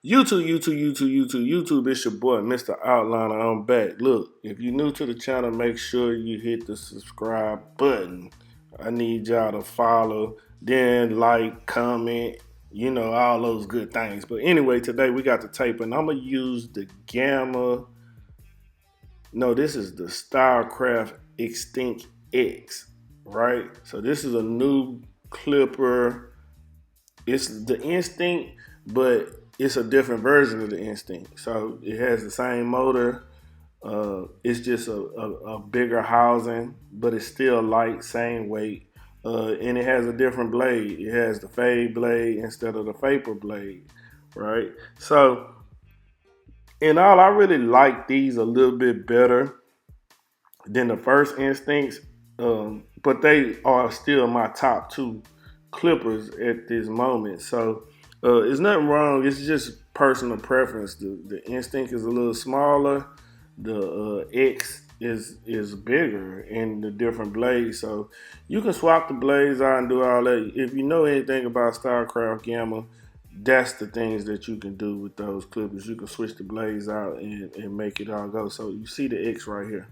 YouTube, it's your boy, Mr. Outliner. I'm back. Look, if you're new to the channel, make sure you hit the subscribe button. I need y'all to follow, then like, comment, all those good things. But anyway, today we got the tape, and I'm going to use the Gamma. No, this is the Stylecraft Extinct X, right? So this is a new clipper. It's the Instinct, but it's a different version of the Instinct. So it has the same motor. It's just a bigger housing, but it's still light, same weight. And it has a different blade. It has the fade blade instead of the vapor blade, right? So in all, I really like these a little bit better than the first Instincts, but they are still my top two clippers at this moment. So it's nothing wrong. It's just personal preference. The Instinct is a little smaller. The X is bigger in the different blades. So you can swap the blades out and do all that. If you know anything about Starcraft Gamma, that's the things that you can do with those clippers. You can switch the blades out and make it all go. So you see the X right here.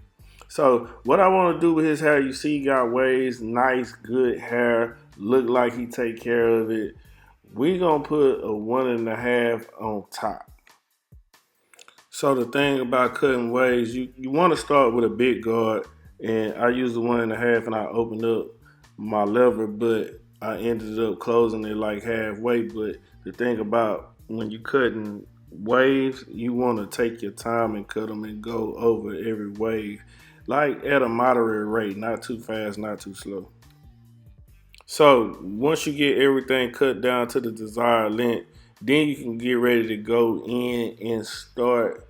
So what I want to do with his hair, you see he got waves, nice, good hair, look like he take care of it. We gonna put a 1.5 on top. So the thing about cutting waves, you want to start with a big guard, and I used the 1.5 and I opened up my lever, but I ended up closing it like halfway. But the thing about when you cutting waves, you want to take your time and cut them and go over every wave, like at a moderate rate, not too fast, not too slow. So once you get everything cut down to the desired length, then you can get ready to go in and start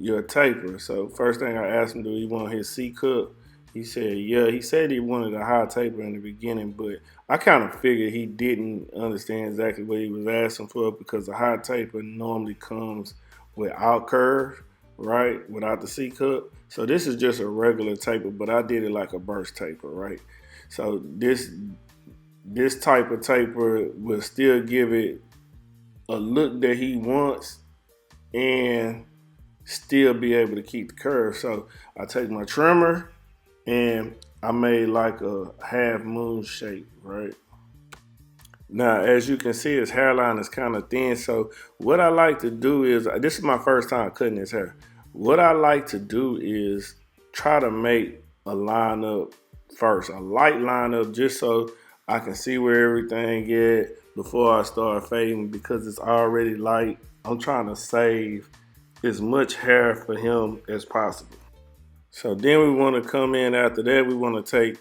your taper. So first thing I asked him, do he want his C cup? He said, yeah. He said he wanted a high taper in the beginning, but I kind of figured he didn't understand exactly what he was asking for, because the high taper normally comes without curve, right? Without the C cup. So this is just a regular taper, but I did it like a burst taper, right? So this type of taper will still give it a look that he wants and still be able to keep the curve. So I take my trimmer and I made like a half moon shape, right? Now, as you can see, his hairline is kind of thin. So what I like to do is, this is my first time cutting his hair. What I like to do is try to make a lineup first, a light lineup, just so I can see where everything is before I start fading, because it's already light. I'm trying to save as much hair for him as possible. So then we want to come in after that. We want to take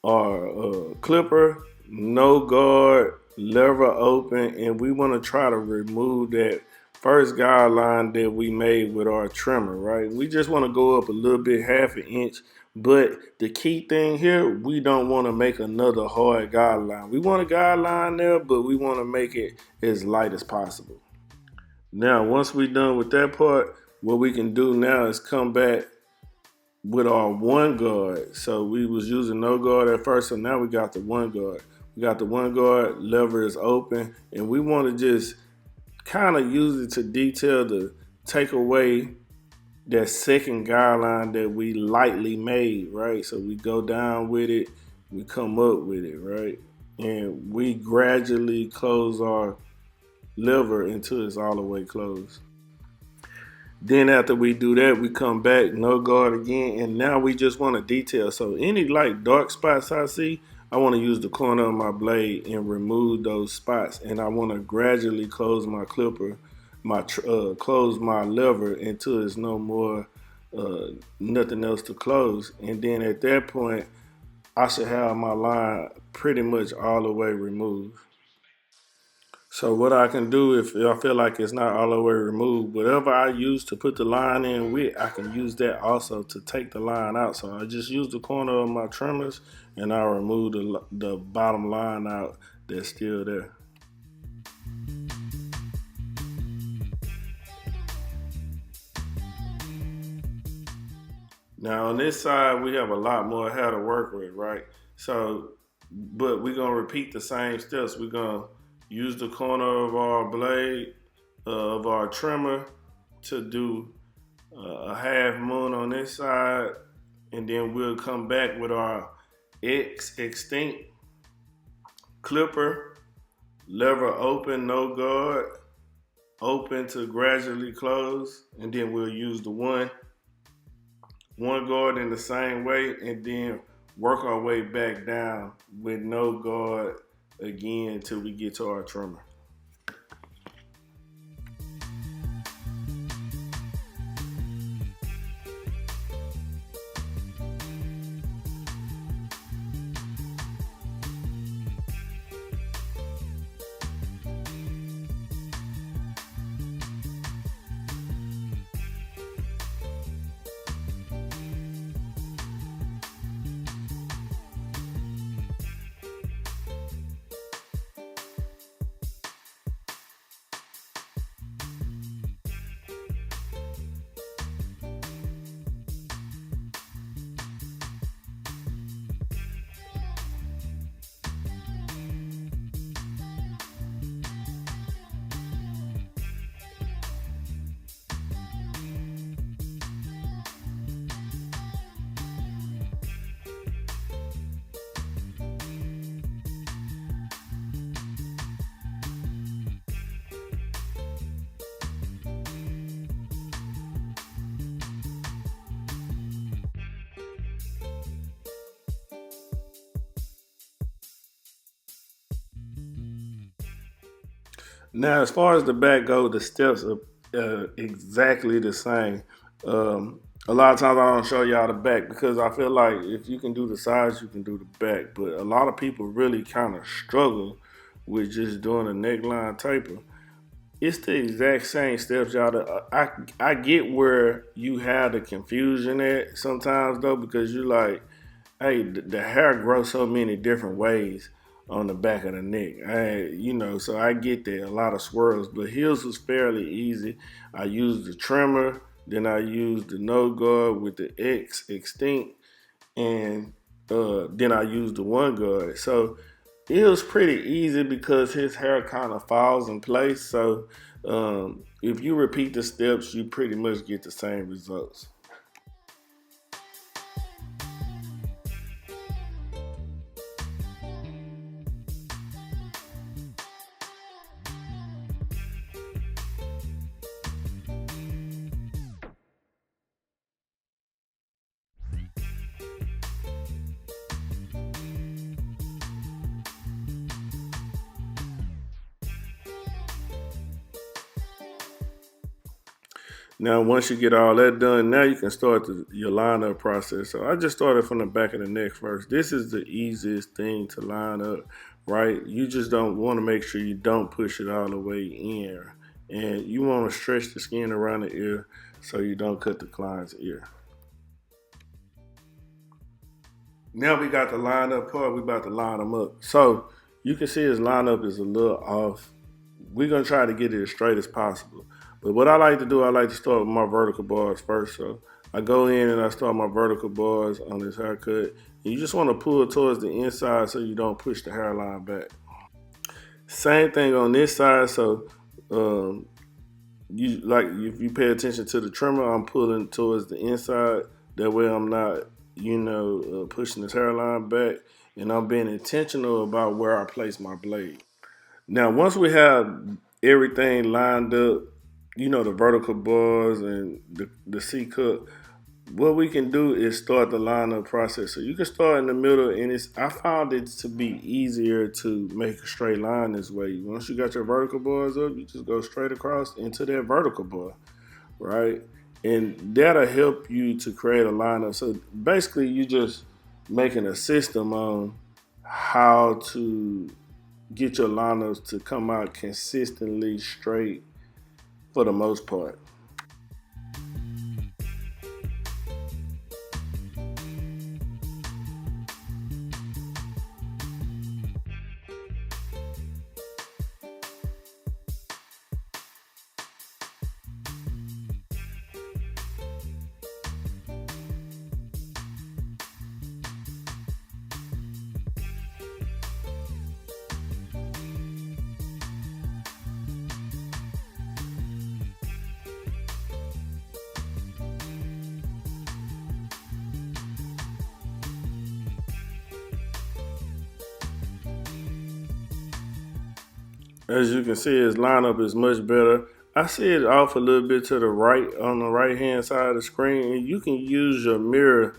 our clipper, no guard, lever open, and we want to try to remove that first guideline that we made with our trimmer, right? We just want to go up a little bit, half an inch, but the key thing here, we don't want to make another hard guideline. We want a guideline there, but we want to make it as light as possible. Now, once we're done with that part, what we can do now is come back with our one guard. So we was using no guard at first, so now we got the one guard. We got the one guard, lever is open, and we want to just kind of use it to detail to take away that second guideline that we lightly made, right? So we go down with it, we come up with it, right? And we gradually close our lever until it's all the way closed. Then after we do that, we come back, no guard again, and now we just want to detail. So any like dark spots I see, I want to use the corner of my blade and remove those spots, and I want to gradually close my clipper, close my lever until there's no more, nothing else to close. And then at that point, I should have my line pretty much all the way removed. So what I can do, if I feel like it's not all the way removed, whatever I use to put the line in with, I can use that also to take the line out. So I just use the corner of my trimmers and I remove the bottom line out that's still there. Now on this side, we have a lot more hair to work with, right? So, but we're gonna repeat the same steps. We're gonna use the corner of our blade, of our trimmer to do a half moon on this side, and then we'll come back with our X extinct clipper, lever open, no guard, open to gradually close, and then we'll use the one guard in the same way, and then work our way back down with no guard again until we get to our trimmer. Now, as far as the back go, the steps are exactly the same. A lot of times I don't show y'all the back because I feel like if you can do the sides, you can do the back. But a lot of people really kind of struggle with just doing a neckline taper. It's the exact same steps, y'all. I get where you have the confusion at sometimes though, because you like, hey, the hair grows so many different ways on the back of the neck. So I get that, a lot of swirls, but his was fairly easy. I used the trimmer, then I used the no guard with the X extinct, and then I used the one guard. So it was pretty easy because his hair kind of falls in place. So if you repeat the steps, you pretty much get the same results. Now, once you get all that done, now you can start your lineup process. So I just started from the back of the neck first. This is the easiest thing to line up, right? You just don't want to make sure you don't push it all the way in. And you want to stretch the skin around the ear so you don't cut the client's ear. Now we got the lineup part, we about to line them up. So you can see his lineup is a little off. We're gonna try to get it as straight as possible. But what I like to do, I like to start with my vertical bars first. So I go in and I start my vertical bars on this haircut. And you just wanna pull towards the inside so you don't push the hairline back. Same thing on this side. So you like if you pay attention to the trimmer, I'm pulling towards the inside. That way I'm not, pushing this hairline back, and I'm being intentional about where I place my blade. Now, once we have everything lined up, the vertical bars and the C cut, what we can do is start the lineup process. So you can start in the middle, and I found it to be easier to make a straight line this way. Once you got your vertical bars up, you just go straight across into that vertical bar, right? And that'll help you to create a lineup. So basically, you just making a system on how to get your lineups to come out consistently straight for the most part. As you can see, his lineup is much better. I see it off a little bit to the right on the right hand side of the screen, and you can use your mirror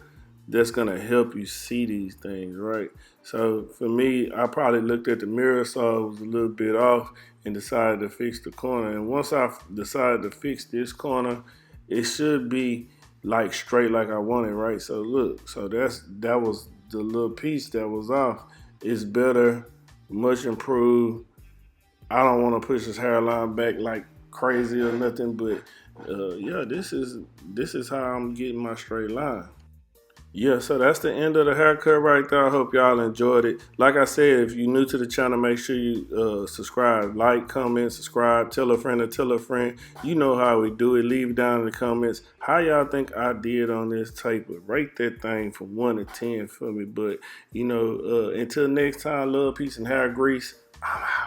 that's gonna help you see these things, right? So for me, I probably looked at the mirror, saw it was a little bit off, and decided to fix the corner. And once I decided to fix this corner, it should be like straight like I wanted, right? So look, so that was the little piece that was off. It's better, much improved. I don't want to push his hairline back like crazy or nothing, but yeah, this is how I'm getting my straight line. Yeah, so that's the end of the haircut right there. I hope y'all enjoyed it. Like I said, if you're new to the channel, make sure you subscribe, like, comment, subscribe, tell a friend to tell a friend. You know how we do it. Leave it down in the comments how y'all think I did on this taper. Rate that thing from 1 to 10 for me. But, until next time, love, peace, and hair grease. I'm out.